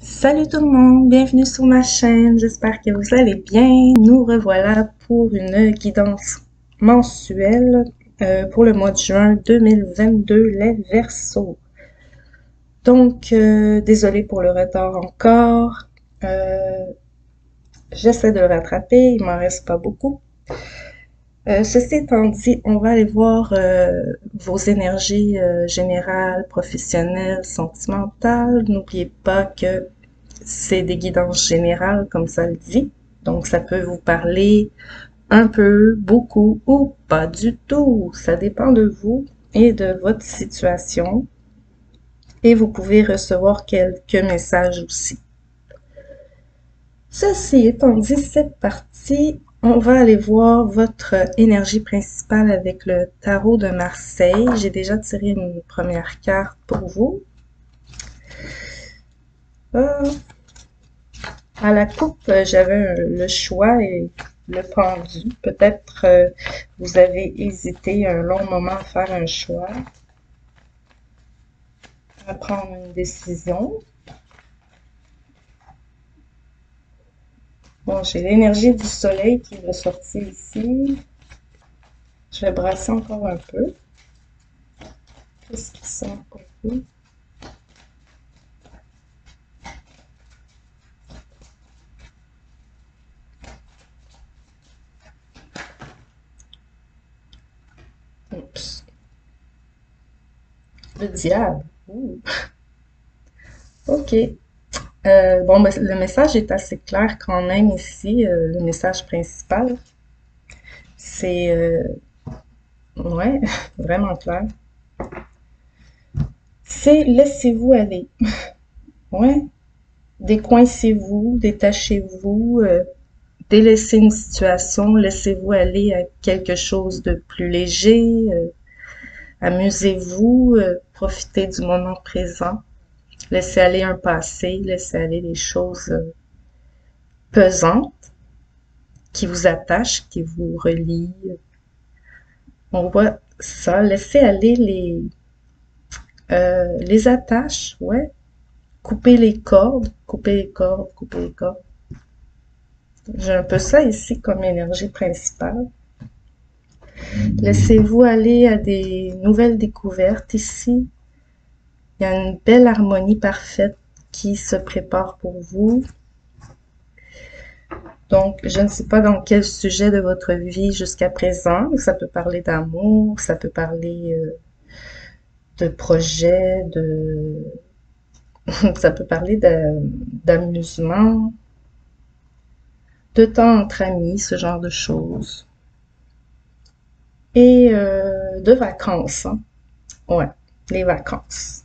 Salut tout le monde, bienvenue sur ma chaîne, j'espère que vous allez bien. Nous revoilà pour une guidance mensuelle pour le mois de juin 2022, les Verseaux. Donc, désolée pour le retard encore, euh, j'essaie de le rattraper, il m'en reste pas beaucoup. Ceci étant dit, on va aller voir vos énergies générales, professionnelles, sentimentales. N'oubliez pas que c'est des guidances générales, comme ça le dit. Donc, ça peut vous parler un peu, beaucoup ou pas du tout. Ça dépend de vous et de votre situation. Et vous pouvez recevoir quelques messages aussi. Ceci étant dit, cette partie, on va aller voir votre énergie principale avec le tarot de Marseille. J'ai déjà tiré une première carte pour vous. À la coupe, j'avais le choix et le pendu. Peut-être vous avez hésité un long moment à faire un choix, à prendre une décision. Bon, j'ai l'énergie du soleil qui va sortir ici. Je vais brasser encore un peu. Qu'est-ce qui sort pour vous? Oups. Le diable. Ouh. OK. Bon, ben, le message est assez clair quand même ici. Le message principal, c'est, ouais, vraiment clair. C'est laissez-vous aller. Ouais. Décoincez-vous, détachez-vous, délaissez une situation, laissez-vous aller à quelque chose de plus léger, amusez-vous, profitez du moment présent, laissez aller un passé, laissez aller les choses pesantes qui vous attachent, qui vous relient. On voit ça, laissez aller les attaches, ouais, couper les cordes, couper les cordes, couper les cordes. J'ai un peu ça ici comme énergie principale. Laissez-vous aller à des nouvelles découvertes ici. Il y a une belle harmonie parfaite qui se prépare pour vous. Donc, je ne sais pas dans quel sujet de votre vie jusqu'à présent. Ça peut parler d'amour, ça peut parler de projets, ça peut parler d'amusement, de temps entre amis, ce genre de choses. Et de vacances, hein. Ouais, les vacances.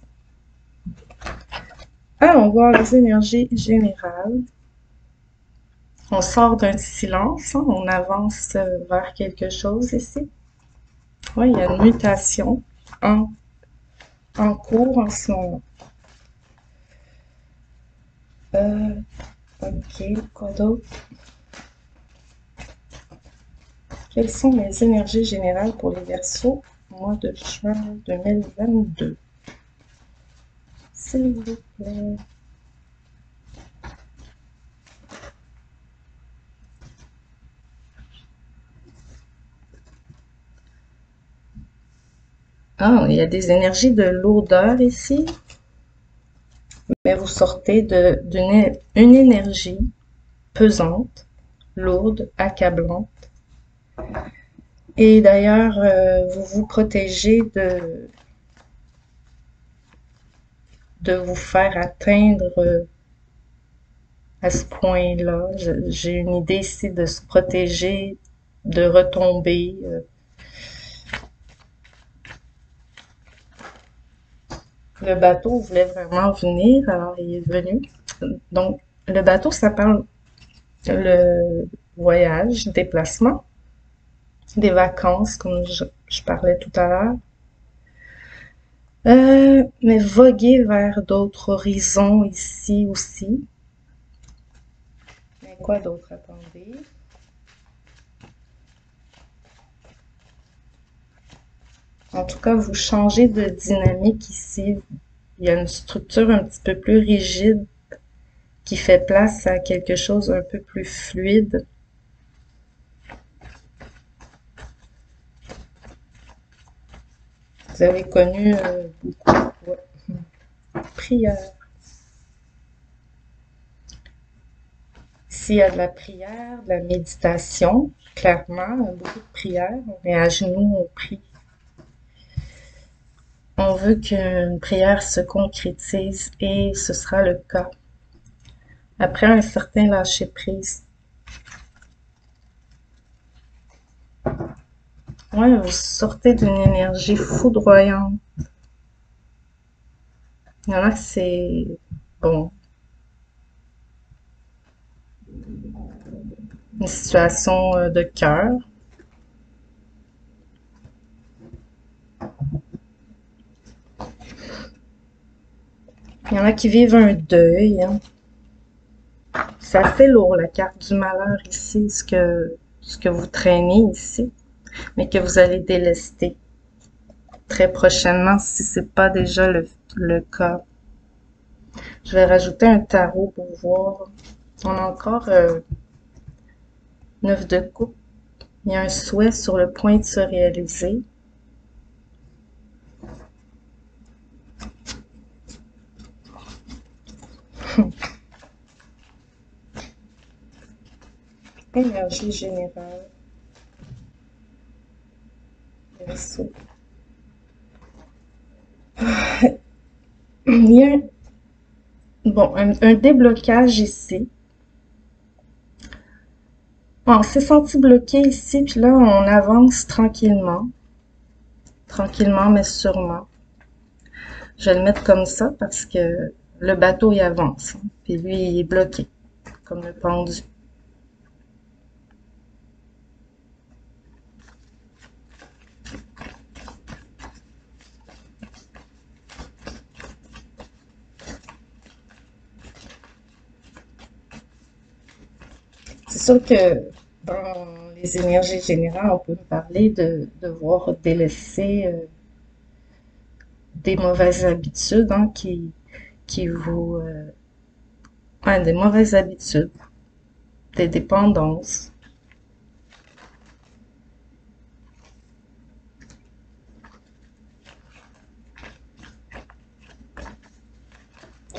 Allons voir les énergies générales. On sort d'un silence, hein, on avance vers quelque chose ici. Oui, il y a une mutation en, en cours en ce moment. Ok, quoi d'autre? Quelles sont les énergies générales pour les Verseaux au mois de juin 2022? S'il vous plaît. Ah, il y a des énergies de lourdeur ici, mais vous sortez d'une une énergie pesante, lourde, accablante. Et d'ailleurs, vous vous protégez de vous faire atteindre à ce point-là. J'ai une idée ici de se protéger, de retomber. Le bateau voulait vraiment venir, alors il est venu. Donc, le bateau, ça parle le voyage, déplacement, des vacances, comme je parlais tout à l'heure. Mais voguer vers d'autres horizons ici aussi. Mais quoi d'autre? Attendez. En tout cas, vous changez de dynamique ici. Il y a une structure un petit peu plus rigide qui fait place à quelque chose un peu plus fluide. Vous avez connu beaucoup, ouais, prière. S'il y a de la prière, de la méditation, clairement, beaucoup de prière. On est à genoux, on prie. On veut qu'une prière se concrétise et ce sera le cas. Après un certain lâcher-prise. Ouais, vous sortez d'une énergie foudroyante. Il y en a que c'est bon, une situation de cœur. Il y en a qui vivent un deuil, hein. C'est assez lourd, la carte du malheur ici, ce que vous traînez ici, mais que vous allez délester très prochainement si c'est pas déjà le cas. Je vais rajouter un tarot pour voir. On a encore 9 de coupe. Il y a un souhait sur le point de se réaliser. Énergie générale. Verseau. Il y a un déblocage ici. On s'est senti bloqué ici, puis là, on avance tranquillement. Tranquillement, mais sûrement. Je vais le mettre comme ça parce que le bateau, il avance, hein, puis lui, il est bloqué, comme le pendu. C'est sûr que dans les énergies générales, on peut me parler de devoir délaisser des mauvaises habitudes, hein, qui vous... ouais, des mauvaises habitudes, des dépendances.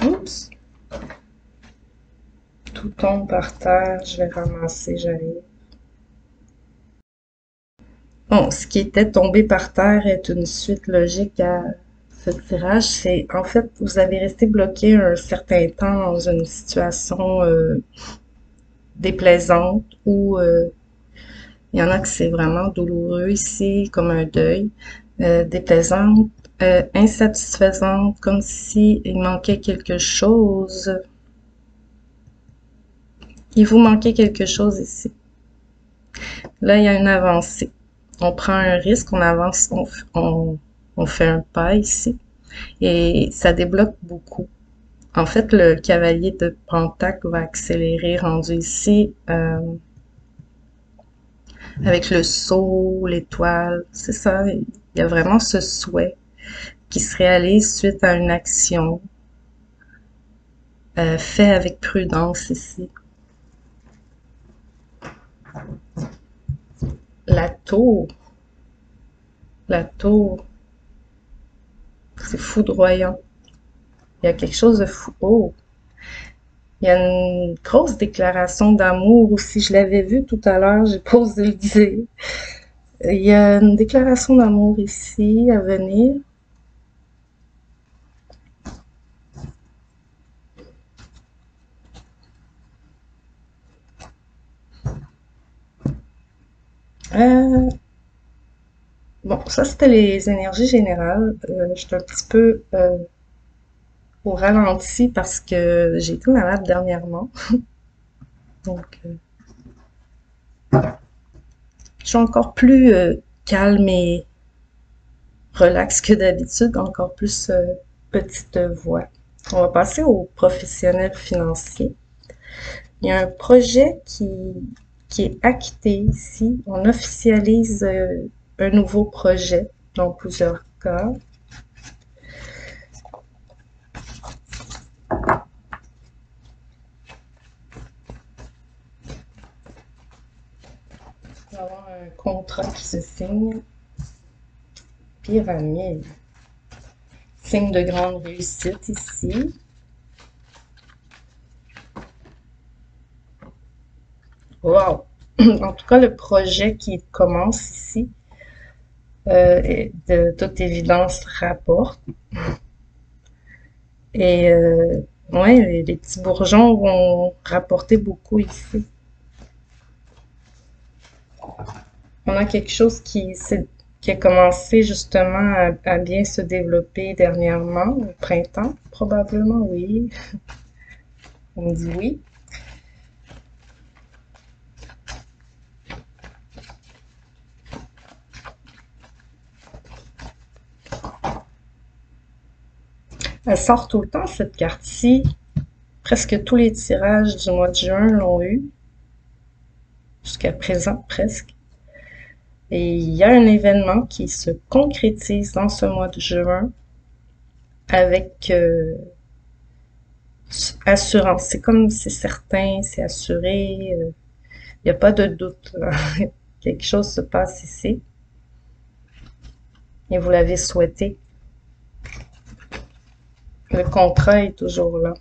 Oups! Tout tombe par terre, je vais ramasser, j'arrive. Bon, ce qui était tombé par terre est une suite logique à ce tirage. C'est, en fait, vous avez resté bloqué un certain temps dans une situation déplaisante ou il y en a que c'est vraiment douloureux ici, comme un deuil, déplaisante, insatisfaisante, comme si il manquait quelque chose. Il vous manquait quelque chose ici. Là, il y a une avancée. On prend un risque, on avance, on fait un pas ici. Et ça débloque beaucoup. En fait, le cavalier de Pentacle va accélérer, rendu ici, avec le sceau, l'étoile. C'est ça, il y a vraiment ce souhait qui se réalise suite à une action fait avec prudence ici. La tour, la tour, c'est foudroyant. Il y a quelque chose de fou. Oh! Il y a une grosse déclaration d'amour aussi. Je l'avais vu tout à l'heure, j'ai pas osé le dire. Il y a une déclaration d'amour ici à venir. Euh, bon, ça c'était les énergies générales. Je suis un petit peu au ralenti parce que j'ai été malade dernièrement. Donc, je suis encore plus calme et relax que d'habitude, encore plus petite voix. On va passer aux professionnels financiers. Il y a un projet qui est acté ici. On officialise un nouveau projet dans plusieurs cas. va avoir un contrat qui se signe. Pyramide. Signe de grande réussite ici. Wow! En tout cas, le projet qui commence ici, de toute évidence, rapporte. Et ouais, les petits bourgeons vont rapporter beaucoup ici. On a quelque chose qui a commencé justement à bien se développer dernièrement, au printemps, probablement, oui. On me dit oui. Elle sort tout le temps, cette carte-ci. Presque tous les tirages du mois de juin l'ont eu. Jusqu'à présent, presque. Et il y a un événement qui se concrétise dans ce mois de juin avec assurance. C'est comme c'est certain, c'est assuré. Il n'y a pas de doute. Quelque chose se passe ici. Et vous l'avez souhaité. Le contrat est toujours là.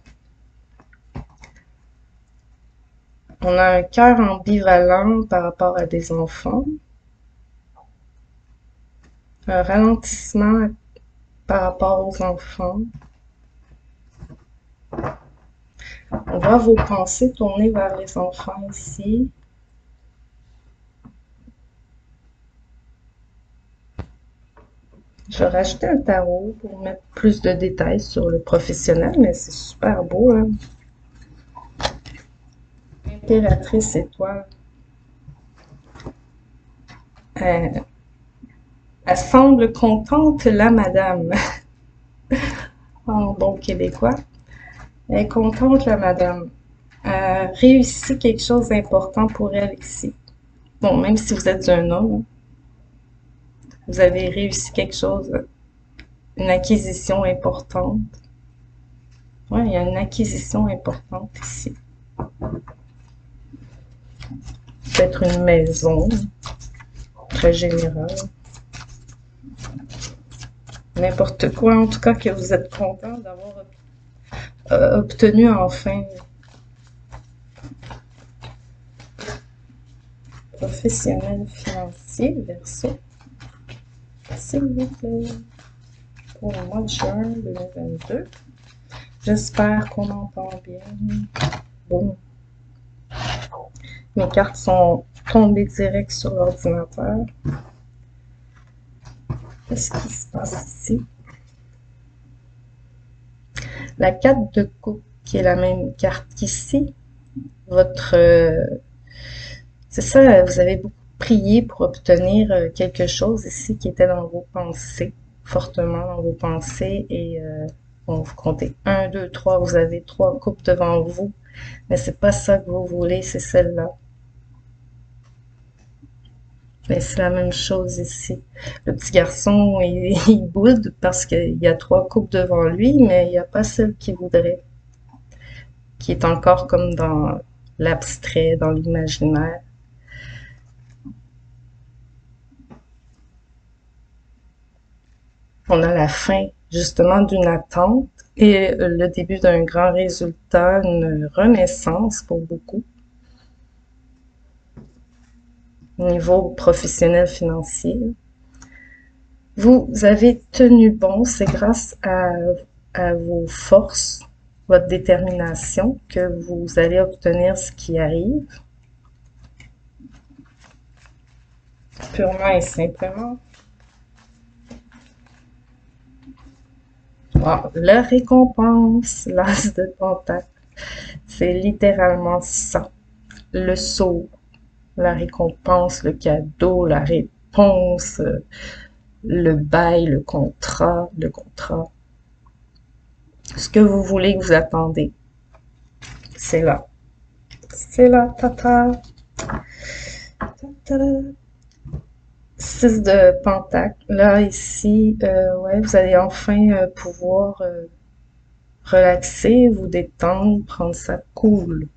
On a un cœur ambivalent par rapport à des enfants. Un ralentissement par rapport aux enfants. On voit vos pensées tourner vers les enfants ici. Je vais rajouter un tarot pour mettre plus de détails sur le professionnel, mais c'est super beau, hein? Impératrice étoile. Elle semble contente, la madame. En bon québécois. Elle est contente, la madame. Réussit quelque chose d'important pour elle ici. Bon, même si vous êtes un homme, vous avez réussi quelque chose, une acquisition importante. Ouais, il y a une acquisition importante ici. Peut-être une maison, très générale. N'importe quoi, en tout cas, que vous êtes content d'avoir obtenu enfin. Professionnel financier, verso. S'il vous plaît. Pour le mois de juin 2022. J'espère qu'on entend bien. Bon. Mes cartes sont tombées direct sur l'ordinateur. Qu'est-ce qui se passe ici? La 4 de coupe, qui est la même carte qu'ici. Votre... c'est ça, vous avez beaucoup prié pour obtenir quelque chose ici qui était dans vos pensées, fortement dans vos pensées. Et bon, vous comptez 1, 2, 3, vous avez 3 coupes devant vous. Mais c'est pas ça que vous voulez, c'est celle-là. Mais c'est la même chose ici. Le petit garçon, il boude parce qu'il y a 3 coupes devant lui, mais il n'y a pas celle qu'il voudrait, qui est encore comme dans l'abstrait, dans l'imaginaire. On a la fin, justement, d'une attente et le début d'un grand résultat, une renaissance pour beaucoup. Au niveau professionnel financier. Vous avez tenu bon, c'est grâce à vos forces, votre détermination, que vous allez obtenir ce qui arrive. Purement et simplement. Wow, la récompense, l'as de pentacle, c'est littéralement ça. Le saut, la récompense, le cadeau, la réponse, le bail, le contrat, ce que vous voulez, que vous attendez. C'est là. C'est là, tata. 6 de pentacle. Là, ici, ouais, vous allez enfin pouvoir relaxer, vous détendre, prendre ça cool.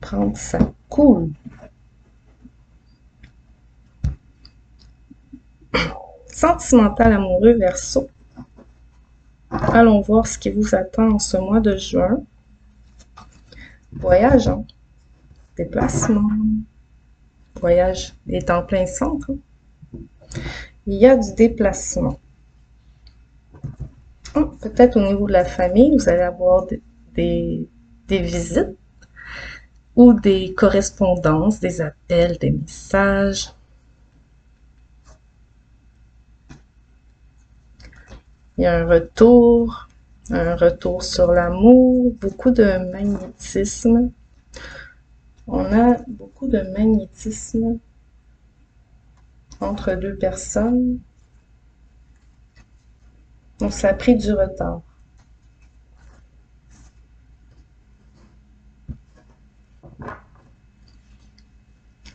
Prendre ça cool. Sentimental amoureux Verseau. Allons voir ce qui vous attend en ce mois de juin. Voyage, hein? Déplacement. Voyage est en plein centre. Hein? Il y a du déplacement. Peut-être au niveau de la famille, vous allez avoir des visites ou des correspondances, des appels, des messages. Il y a un retour sur l'amour, beaucoup de magnétisme. On a beaucoup de magnétisme entre deux personnes. Donc, ça a pris du retard.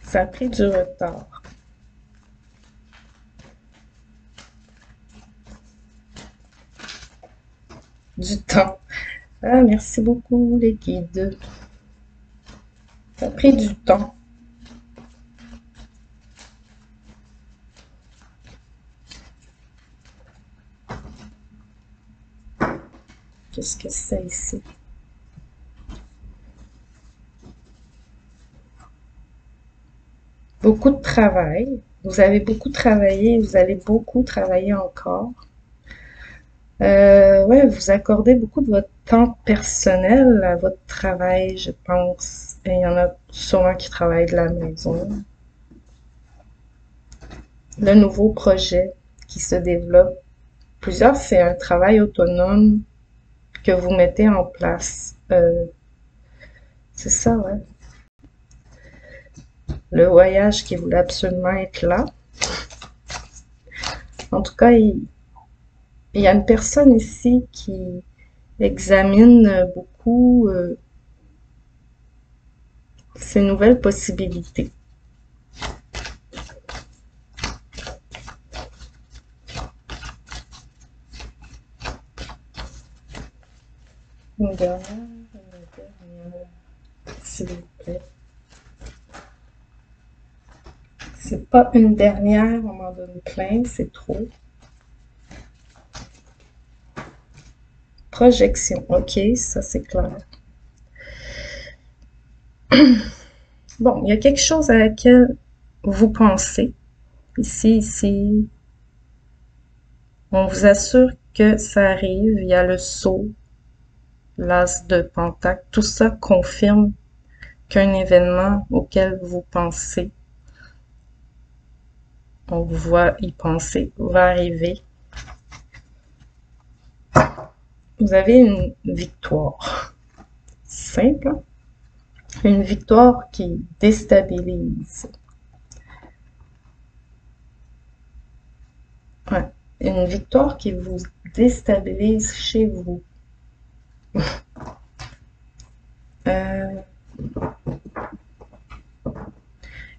Ça a pris du retard. Du temps. Ah, merci beaucoup les guides. Ça a pris du temps. Qu'est-ce que c'est ici? Beaucoup de travail. Vous avez beaucoup travaillé, vous allez beaucoup travailler encore. Ouais, vous accordez beaucoup de votre temps personnel à votre travail, je pense. Et il y en a sûrement qui travaillent de la maison. Le nouveau projet qui se développe. Plusieurs, c'est un travail autonome que vous mettez en place. C'est ça, ouais. Le voyage qui voulait absolument être là. En tout cas, il y a une personne ici qui examine beaucoup ces nouvelles possibilités. Une dernière, s'il vous plaît. C'est pas une dernière, on m'en donne plein, c'est trop. Projection, ok, ça c'est clair. Bon, il y a quelque chose à laquelle vous pensez. Ici, on vous assure que ça arrive. Il y a le sceau, l'as de pentacle. Tout ça confirme qu'un événement auquel vous pensez, on vous voit y penser, va arriver. Vous avez une victoire. Simple, hein? Une victoire qui déstabilise. Ouais. Une victoire qui vous déstabilise chez vous.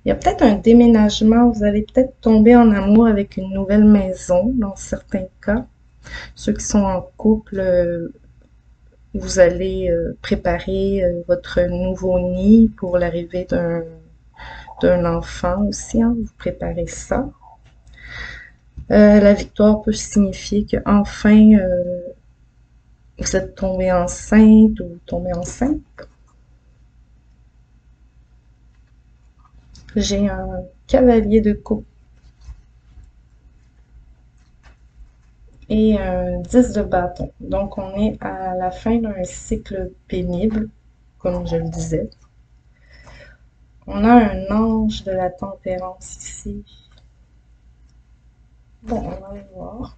Il y a peut-être un déménagement, vous allez peut-être tomber en amour avec une nouvelle maison, dans certains cas. Ceux qui sont en couple, vous allez préparer votre nouveau nid pour l'arrivée d'un enfant aussi, hein, vous préparez ça. La victoire peut signifier que enfin vous êtes tombé enceinte ou tombé enceinte. J'ai un cavalier de coupe et un 10 de bâton. Donc on est à la fin d'un cycle pénible, comme je le disais. On a un ange de la tempérance ici. Bon, on va aller voir.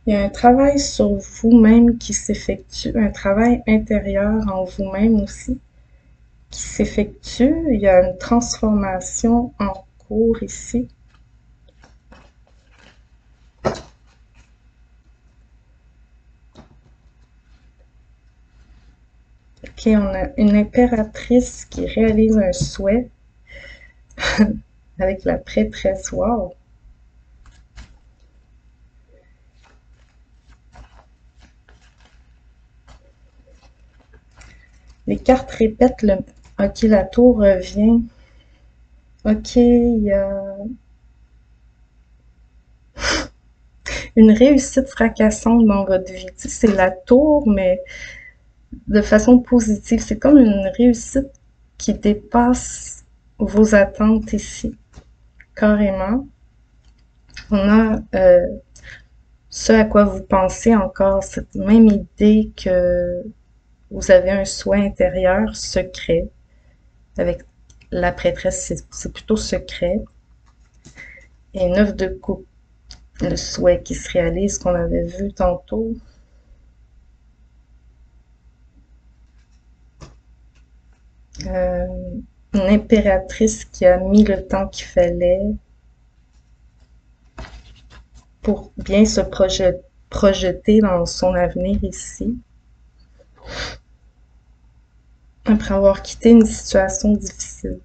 Il y a un travail sur vous-même qui s'effectue, un travail intérieur en vous-même aussi qui s'effectue. Il y a une transformation en cours ici. Ok, on a une impératrice qui réalise un souhait. avec la prêtresse. Wow! Les cartes répètent le... Ok, la tour revient. Ok, il y a une réussite fracassante dans votre vie. Tu sais, c'est la tour, mais de façon positive. C'est comme une réussite qui dépasse vos attentes ici, carrément. On a ce à quoi vous pensez encore, cette même idée que vous avez un souhait intérieur secret. Avec la prêtresse, c'est plutôt secret. Et 9 de coupe, le souhait qui se réalise qu'on avait vu tantôt. Une impératrice qui a mis le temps qu'il fallait pour bien se projeter dans son avenir ici. Après avoir quitté une situation difficile.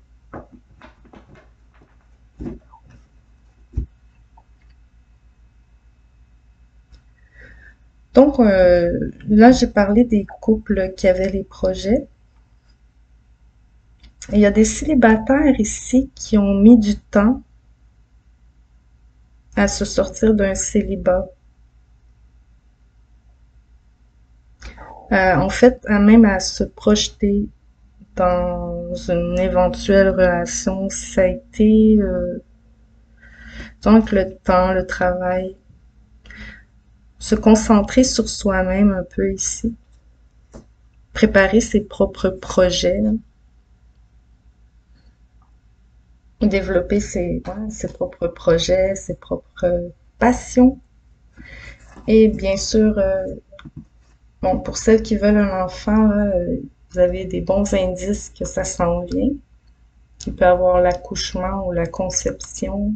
Donc, là, j'ai parlé des couples qui avaient les projets. Il y a des célibataires ici qui ont mis du temps à se sortir d'un célibat. En fait, même à se projeter dans une éventuelle relation, si ça a été donc le temps, le travail, se concentrer sur soi-même un peu ici, préparer ses propres projets, là. Développer ses propres projets, ses propres passions. Et bien sûr, bon, pour celles qui veulent un enfant, là, vous avez des bons indices que ça s'en vient. Il peut y avoir l'accouchement ou la conception,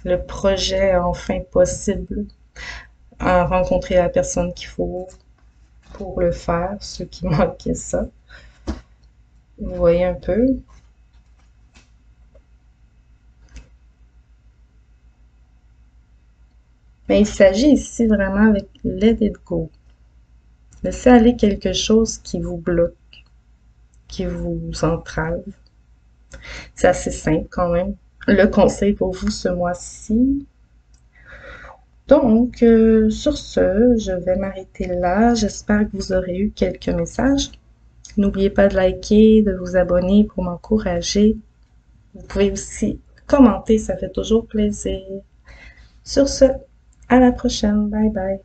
le projet enfin possible, à rencontrer la personne qu'il faut pour le faire, ceux qui manquaient ça. Vous voyez un peu. Mais il s'agit ici vraiment avec let it go. Laissez aller quelque chose qui vous bloque, qui vous entrave. C'est assez simple quand même. Le conseil pour vous ce mois-ci. Donc, sur ce, je vais m'arrêter là. J'espère que vous aurez eu quelques messages. N'oubliez pas de liker, de vous abonner pour m'encourager. Vous pouvez aussi commenter, ça fait toujours plaisir. Sur ce, à la prochaine. Bye bye.